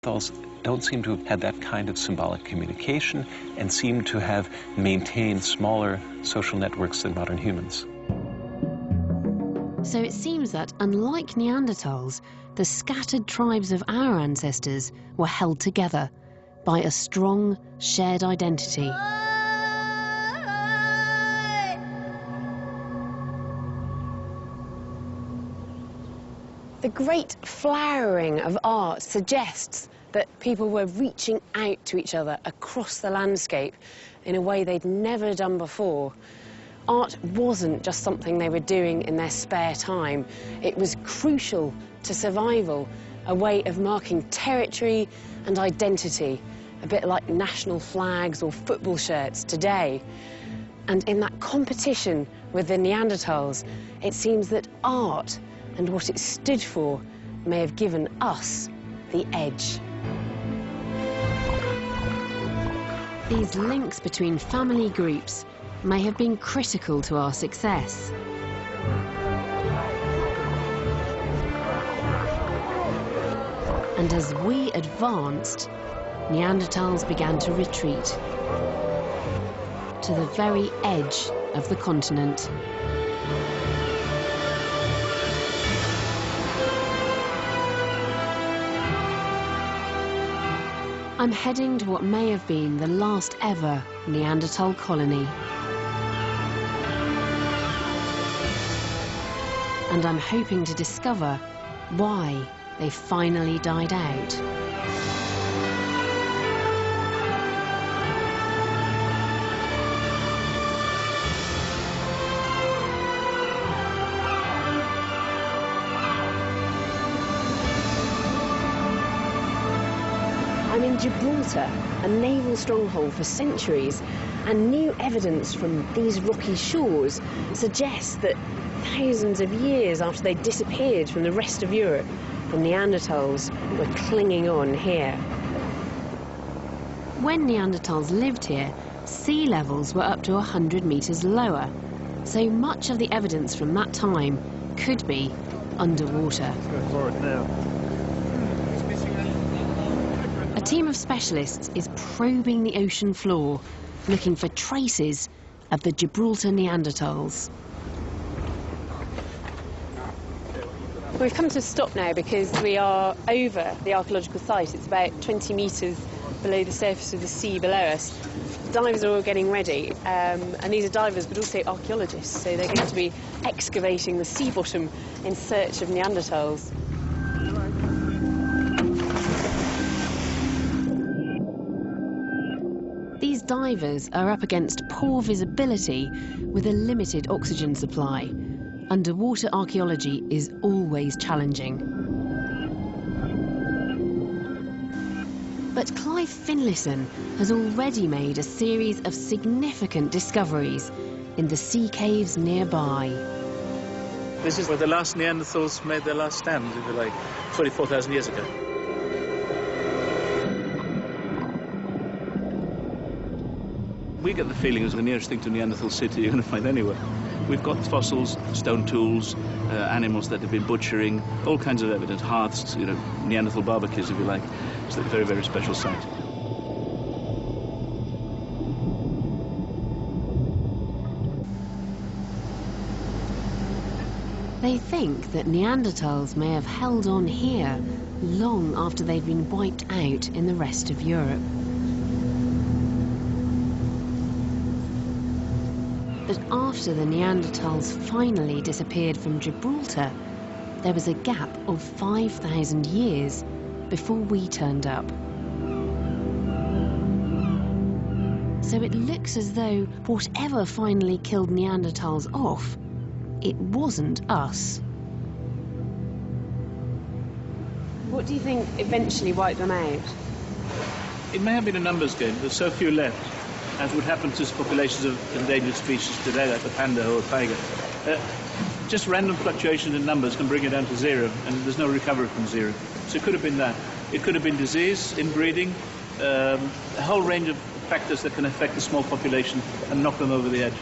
Neanderthals don't seem to have had that kind of symbolic communication and seem to have maintained smaller social networks than modern humans. So it seems that, unlike Neanderthals, the scattered tribes of our ancestors were held together by a strong shared identity. The great flowering of art suggests that people were reaching out to each other across the landscape in a way they'd never done before. Art wasn't just something they were doing in their spare time. It was crucial to survival, a way of marking territory and identity, a bit like national flags or football shirts today. And in that competition with the Neanderthals, it seems that art and what it stood for may have given us the edge. These links between family groups may have been critical to our success. And as we advanced, Neanderthals began to retreat to the very edge of the continent. I'm heading to what may have been the last ever Neanderthal colony. And I'm hoping to discover why they finally died out. I'm in Gibraltar, a naval stronghold for centuries, and new evidence from these rocky shores suggests that thousands of years after they disappeared from the rest of Europe, the Neanderthals were clinging on here. When Neanderthals lived here, sea levels were up to 100 meters lower, so much of the evidence from that time could be underwater. Let's go forward now. A team of specialists is probing the ocean floor, looking for traces of the Gibraltar Neanderthals. We've come to a stop now because we are over the archaeological site. It's about 20 metres below the surface of the sea below us. Divers are all getting ready, and these are divers but also archaeologists, so they're going to be excavating the sea bottom in search of Neanderthals. These divers are up against poor visibility with a limited oxygen supply. Underwater archaeology is always challenging. But Clive Finlayson has already made a series of significant discoveries in the sea caves nearby. This is where the last Neanderthals made their last stand, if you like, 24,000 years ago. We get the feeling it's the nearest thing to Neanderthal city you're going to find anywhere. We've got fossils, stone tools, animals that have been butchering, all kinds of evidence, hearths, you know, Neanderthal barbecues, if you like. It's a very, very special site. They think that Neanderthals may have held on here long after they'd been wiped out in the rest of Europe. But after the Neanderthals finally disappeared from Gibraltar, there was a gap of 5,000 years before we turned up. So it looks as though whatever finally killed Neanderthals off, it wasn't us. What do you think eventually wiped them out? It may have been a numbers game. There's so few left, as would happen to populations of endangered species today, like the panda or tiger. Just random fluctuations in numbers can bring it down to zero, and there's no recovery from zero. So it could have been that. It could have been disease, inbreeding, a whole range of factors that can affect a small population and knock them over the edge.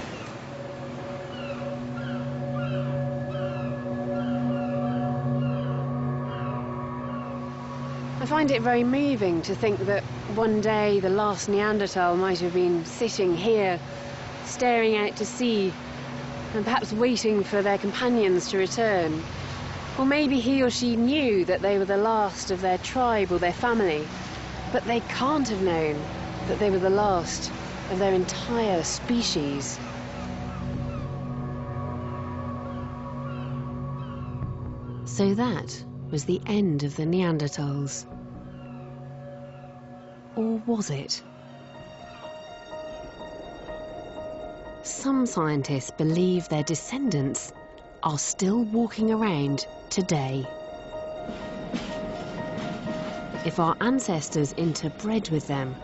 I find it very moving to think that one day the last Neanderthal might have been sitting here, staring out to sea, and perhaps waiting for their companions to return. Or maybe he or she knew that they were the last of their tribe or their family, but they can't have known that they were the last of their entire species. So that was the end of the Neanderthals. Or was it? Some scientists believe their descendants are still walking around today. If our ancestors interbred with them,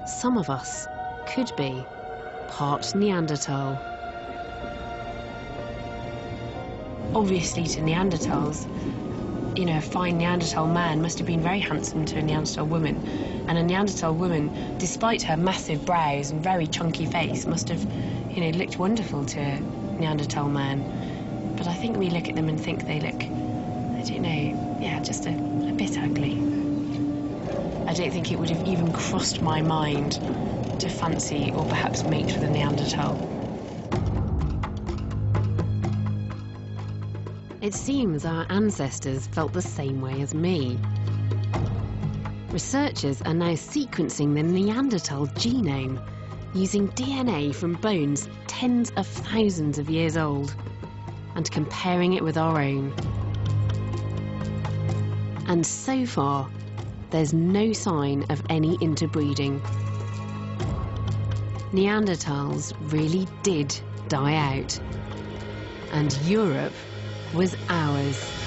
some of us could be part Neanderthal. Obviously, to Neanderthals, you know, a fine Neanderthal man must have been very handsome to a Neanderthal woman. And a Neanderthal woman, despite her massive brows and very chunky face, must have, you know, looked wonderful to a Neanderthal man. But I think we look at them and think they look, I don't know, yeah, just a bit ugly. I don't think it would have even crossed my mind to fancy or perhaps mate with a Neanderthal. It seems our ancestors felt the same way as me. Researchers are now sequencing the Neanderthal genome using DNA from bones tens of thousands of years old and comparing it with our own. And so far, there's no sign of any interbreeding. Neanderthals really did die out, and Europe was ours.